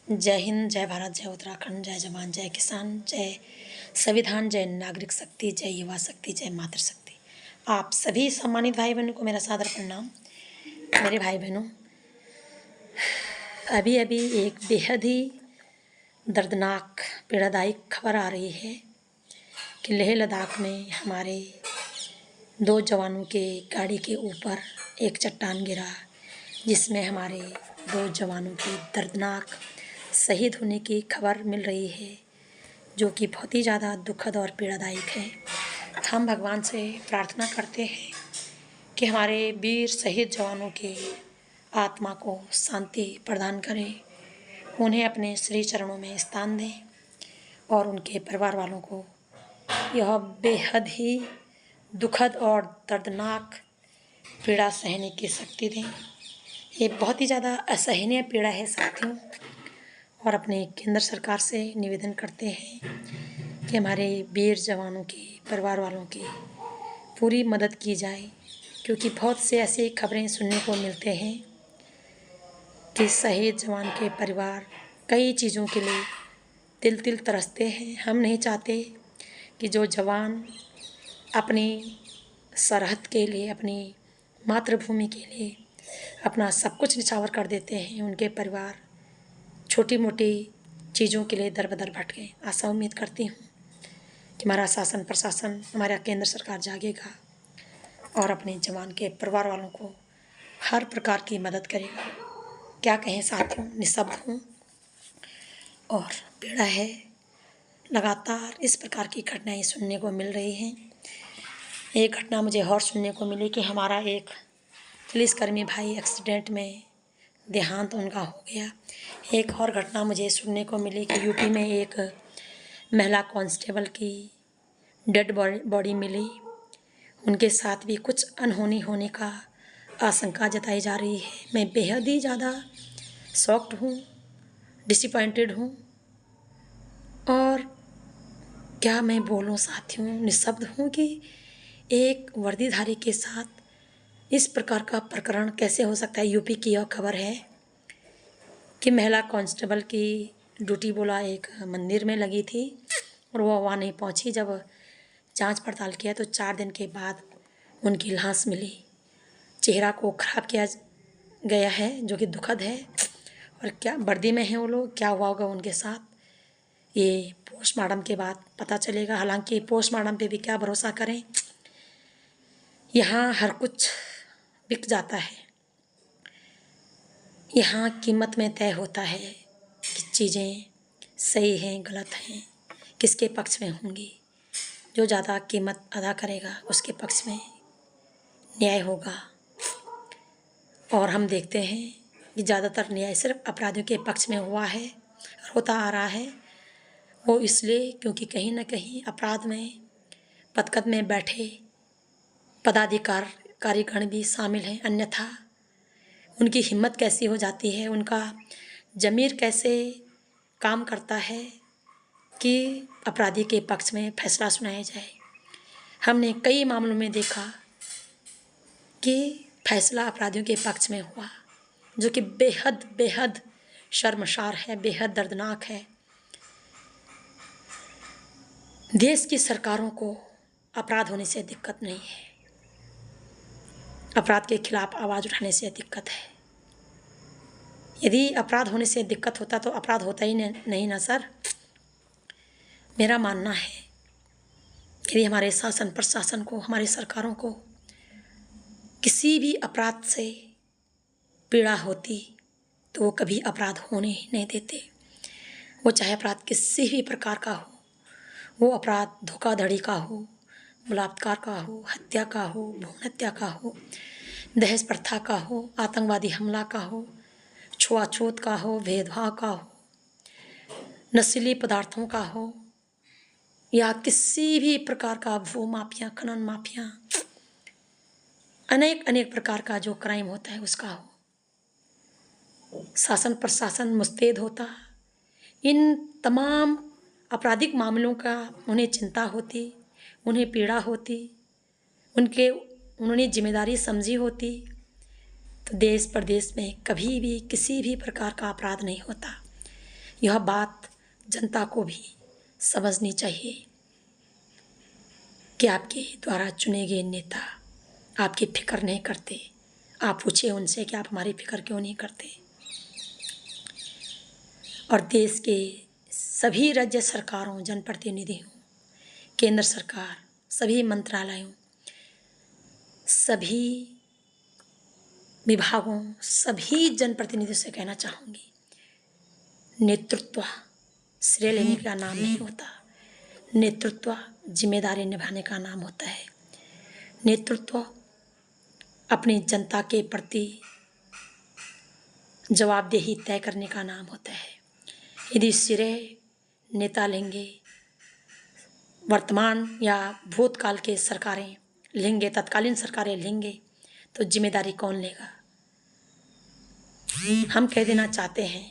जय हिंद, जय भारत, जय उत्तराखंड, जय जवान, जय किसान, जय संविधान, जय नागरिक शक्ति, जय युवा शक्ति, जय मातृशक्ति। आप सभी सम्मानित भाई बहनों को मेरा सादर प्रणाम। मेरे भाई बहनों, अभी अभी एक बेहद ही दर्दनाक पीड़ादायक खबर आ रही है कि लेह लद्दाख में हमारे 2 जवानों के गाड़ी के ऊपर एक चट्टान गिरा, जिसमें हमारे 2 जवानों की दर्दनाक शहीद होने की खबर मिल रही है, जो कि बहुत ही ज़्यादा दुखद और पीड़ादायक है। हम भगवान से प्रार्थना करते हैं कि हमारे वीर शहीद जवानों के आत्मा को शांति प्रदान करें, उन्हें अपने श्री चरणों में स्थान दें और उनके परिवार वालों को यह बेहद ही दुखद और दर्दनाक पीड़ा सहने की शक्ति दें। ये बहुत ही ज़्यादा असहनीय पीड़ा है साथियों, और अपने केंद्र सरकार से निवेदन करते हैं कि हमारे वीर जवानों के परिवार वालों की पूरी मदद की जाए, क्योंकि बहुत से ऐसी खबरें सुनने को मिलते हैं कि शहीद जवान के परिवार कई चीज़ों के लिए तिल तिल तरसते हैं। हम नहीं चाहते कि जो जवान अपनी सरहद के लिए, अपनी मातृभूमि के लिए अपना सब कुछ निछावर कर देते हैं, उनके परिवार छोटी मोटी चीज़ों के लिए दर बदर भटके। आशा उम्मीद करती हूँ कि हमारा शासन प्रशासन, हमारा केंद्र सरकार जागेगा और अपने जवान के परिवार वालों को हर प्रकार की मदद करेगा। क्या कहें साथियों, निःशब्द हूँ और पीड़ा है। लगातार इस प्रकार की घटनाएं सुनने को मिल रही हैं। एक घटना मुझे और सुनने को मिली कि हमारा एक पुलिसकर्मी भाई एक्सीडेंट में देहांत उनका हो गया। एक और घटना मुझे सुनने को मिली कि यूपी में एक महिला कांस्टेबल की डेड बॉडी मिली, उनके साथ भी कुछ अनहोनी होने का आशंका जताई जा रही है। मैं बेहद ही ज़्यादा शॉक्ड हूँ, डिसअपॉइंटेड हूँ, और क्या मैं बोलूँ साथियों, निःशब्द हूँ कि एक वर्दीधारी के साथ इस प्रकार का प्रकरण कैसे हो सकता है। यूपी की यह खबर है कि महिला कांस्टेबल की ड्यूटी बोला एक मंदिर में लगी थी और वह वहाँ नहीं पहुँची। जब जांच पड़ताल किया तो 4 दिन के बाद उनकी लाश मिली। चेहरा को खराब किया गया है, जो कि दुखद है। और क्या वर्दी में हैं वो लोग, क्या हुआ होगा उनके साथ, ये पोस्टमार्टम के बाद पता चलेगा। हालांकि पोस्टमार्टम पे भी क्या भरोसा करें, यहाँ हर कुछ बिक जाता है। यहाँ कीमत में तय होता है कि चीज़ें सही हैं गलत हैं, किसके पक्ष में होंगी। जो ज़्यादा कीमत अदा करेगा उसके पक्ष में न्याय होगा। और हम देखते हैं कि ज़्यादातर न्याय सिर्फ अपराधियों के पक्ष में हुआ है और होता आ रहा है। वो इसलिए क्योंकि कहीं ना कहीं अपराध में पदकद में बैठे पदाधिकारीगण भी शामिल हैं। अन्यथा उनकी हिम्मत कैसी हो जाती है, उनका ज़मीर कैसे काम करता है कि अपराधी के पक्ष में फैसला सुनाया जाए। हमने कई मामलों में देखा कि फैसला अपराधियों के पक्ष में हुआ, जो कि बेहद बेहद शर्मसार है, बेहद दर्दनाक है। देश की सरकारों को अपराध होने से दिक्कत नहीं है, अपराध के खिलाफ आवाज़ उठाने से दिक्कत है। यदि अपराध होने से दिक्कत होता तो अपराध होता ही नहीं ना सर। मेरा मानना है यदि हमारे शासन प्रशासन को, हमारी सरकारों को किसी भी अपराध से पीड़ा होती तो वो कभी अपराध होने ही नहीं देते। वो चाहे अपराध किसी भी प्रकार का हो, वो अपराध धोखाधड़ी का हो, बलात्कार का हो, हत्या का हो, भ्रूण हत्या का हो, दहेज प्रथा का हो, आतंकवादी हमला का हो, छुआछूत का हो, भेदभाव का हो, नशीली पदार्थों का हो, या किसी भी प्रकार का भू माफिया, खनन माफिया, अनेक अनेक प्रकार का जो क्राइम होता है उसका हो। शासन प्रशासन मुस्तैद होता, इन तमाम आपराधिक मामलों का उन्हें चिंता होती, उन्हें पीड़ा होती, उन्होंने जिम्मेदारी समझी होती, तो देश प्रदेश में कभी भी किसी भी प्रकार का अपराध नहीं होता। यह बात जनता को भी समझनी चाहिए कि आपके द्वारा चुने गए नेता आपकी फिक्र नहीं करते। आप पूछिए उनसे कि आप हमारी फिक्र क्यों नहीं करते। और देश के सभी राज्य सरकारों, जनप्रतिनिधियों, केंद्र सरकार, सभी मंत्रालयों, सभी विभागों, सभी जनप्रतिनिधियों से कहना चाहूँगी, नेतृत्व श्रेय लेने का नाम नहीं होता। नेतृत्व जिम्मेदारी निभाने का नाम होता है। नेतृत्व अपनी जनता के प्रति जवाबदेही तय करने का नाम होता है। यदि श्रेय नेता लेंगे, वर्तमान या भूतकाल के सरकारें लेंगे, तत्कालीन सरकारें लेंगे, तो जिम्मेदारी कौन लेगा? हम कह देना चाहते हैं,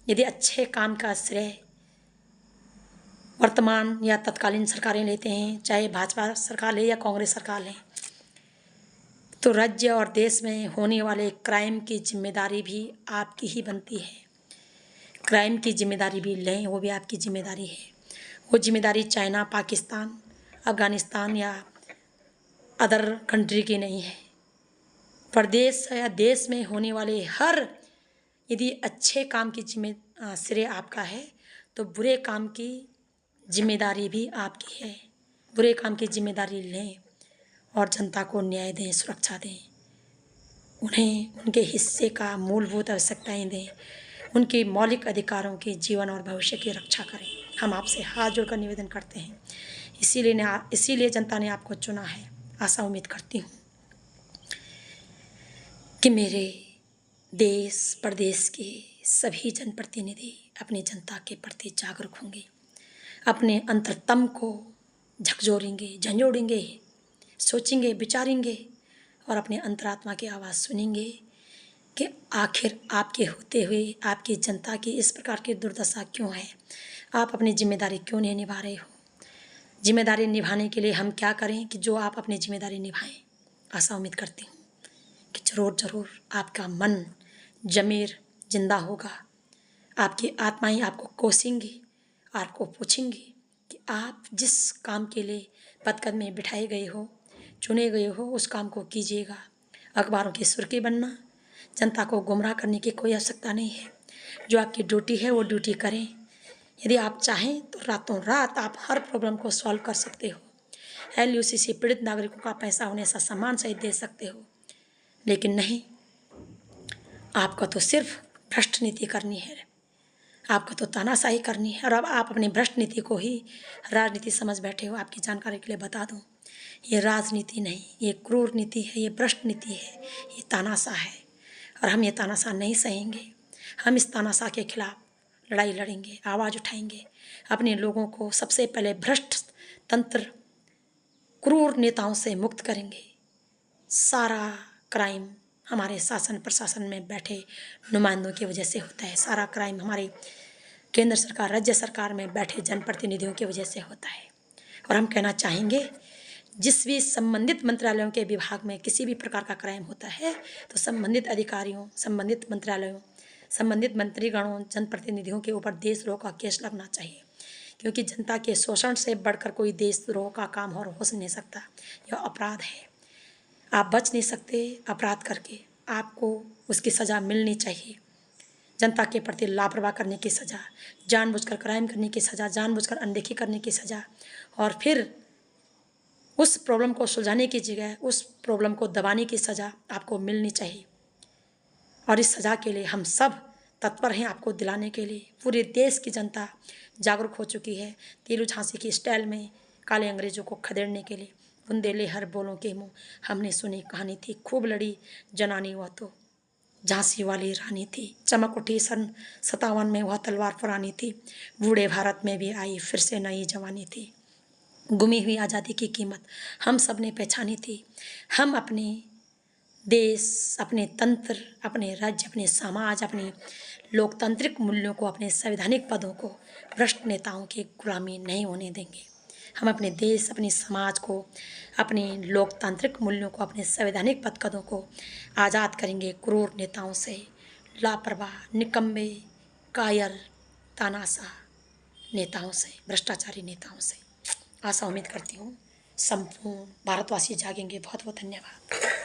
यदि अच्छे काम का श्रेय वर्तमान या तत्कालीन सरकारें लेते हैं, चाहे भाजपा सरकार ले या कांग्रेस सरकार ले, तो राज्य और देश में होने वाले क्राइम की जिम्मेदारी भी आपकी ही बनती है। क्राइम की जिम्मेदारी भी लें, वो भी आपकी जिम्मेदारी है। वो जिम्मेदारी चाइना, पाकिस्तान, अफ़गानिस्तान या अदर कंट्री की नहीं है। प्रदेश या देश में होने वाले हर, यदि अच्छे काम की श्रेय आपका है, तो बुरे काम की जिम्मेदारी भी आपकी है। बुरे काम की जिम्मेदारी लें और जनता को न्याय दें, सुरक्षा दें, उन्हें उनके हिस्से का मूलभूत आवश्यकताएं दें, उनके मौलिक अधिकारों के जीवन और भविष्य की रक्षा करें। हम आपसे हाथ जोड़कर निवेदन करते हैं। इसीलिए जनता ने आपको चुना है। आशा उम्मीद करती हूँ कि मेरे देश प्रदेश के सभी जनप्रतिनिधि अपनी जनता के प्रति जागरूक होंगे, अपने अंतरतम को झंझोड़ेंगे, सोचेंगे, विचारेंगे और अपने अंतरात्मा की आवाज़ सुनेंगे कि आखिर आपके होते हुए आपकी जनता की इस प्रकार की दुर्दशा क्यों है। आप अपनी जिम्मेदारी क्यों नहीं निभा रहे हो। जिम्मेदारी निभाने के लिए हम क्या करें कि जो आप अपनी जिम्मेदारी निभाएं। आशा उम्मीद करती हूँ कि ज़रूर आपका मन ज़मीर जिंदा होगा। आपकी आत्माएं आपको कोसेंगी, आपको पूछेंगी कि आप जिस काम के लिए पदकद में बिठाए गए हो, चुने गए हो, उस काम को कीजिएगा। अखबारों की सुर्खी बनना, जनता को गुमराह करने की कोई आवश्यकता नहीं है। जो आपकी ड्यूटी है वो ड्यूटी करें। यदि आप चाहें तो रातों रात आप हर प्रॉब्लम को सॉल्व कर सकते हो। LUC से पीड़ित नागरिकों का पैसा उन्हें सम्मान सहित दे सकते हो, लेकिन नहीं, आपको तो सिर्फ भ्रष्ट नीति करनी है, आपको तो तानाशाही करनी है। और अब आप अपनी भ्रष्ट नीति को ही राजनीति समझ बैठे हो। आपकी जानकारी के लिए बता दूं, ये राजनीति नहीं, ये क्रूर नीति है, ये भ्रष्ट नीति है, ये तानाशाह है। और हम ये तानाशाह नहीं सहेंगे। हम इस तानाशाह के खिलाफ लड़ाई लड़ेंगे, आवाज़ उठाएंगे। अपने लोगों को सबसे पहले भ्रष्ट तंत्र, क्रूर नेताओं से मुक्त करेंगे। सारा क्राइम हमारे शासन प्रशासन में बैठे नुमाइंदों की वजह से होता है। सारा क्राइम हमारे केंद्र सरकार, राज्य सरकार में बैठे जनप्रतिनिधियों की वजह से होता है। और हम कहना चाहेंगे, जिस भी संबंधित मंत्रालयों के विभाग में किसी भी प्रकार का क्राइम होता है, तो संबंधित अधिकारियों, संबंधित मंत्रालयों, संबंधित मंत्रीगणों, जनप्रतिनिधियों के ऊपर देशद्रोह का केस लगना चाहिए। क्योंकि जनता के शोषण से बढ़कर कोई देशद्रोह का काम और हो नहीं सकता। यह अपराध है, आप बच नहीं सकते अपराध करके। आपको उसकी सज़ा मिलनी चाहिए। जनता के प्रति लापरवाह करने की सज़ा, जानबूझकर क्राइम करने की सज़ा, जानबूझकर अनदेखी करने की सज़ा, और फिर उस प्रॉब्लम को सुलझाने की जगह उस प्रॉब्लम को दबाने की सज़ा आपको मिलनी चाहिए। और इस सज़ा के लिए हम सब तत्पर हैं आपको दिलाने के लिए। पूरे देश की जनता जागरूक हो चुकी है। तीलू झांसी की स्टाइल में काले अंग्रेजों को खदेड़ने के लिए। बुंदेले हर बोलों के मुँह, हमने सुनी कहानी थी, खूब लड़ी जनानी वह तो झांसी वाली रानी थी। चमक उठी सन 57 में वह तलवार पुरानी थी। बूढ़े भारत में भी आई फिर से नई जवानी थी। गुमी हुई आज़ादी की कीमत हम सब ने पहचानी थी। हम अपने देश, अपने तंत्र, अपने राज्य, अपने समाज, अपने लोकतांत्रिक मूल्यों को, अपने संवैधानिक पदों को भ्रष्ट नेताओं की गुलामी नहीं होने देंगे। हम अपने देश, अपने समाज को, अपने लोकतांत्रिक मूल्यों को, अपने संवैधानिक पदों को आज़ाद करेंगे क्रूर नेताओं से। लापरवाह, निकम्मे, कायर, तानाशाह नेताओं से, भ्रष्टाचारी नेताओं से। आशा उम्मीद करती हूँ संपूर्ण भारतवासी जागेंगे। बहुत बहुत धन्यवाद।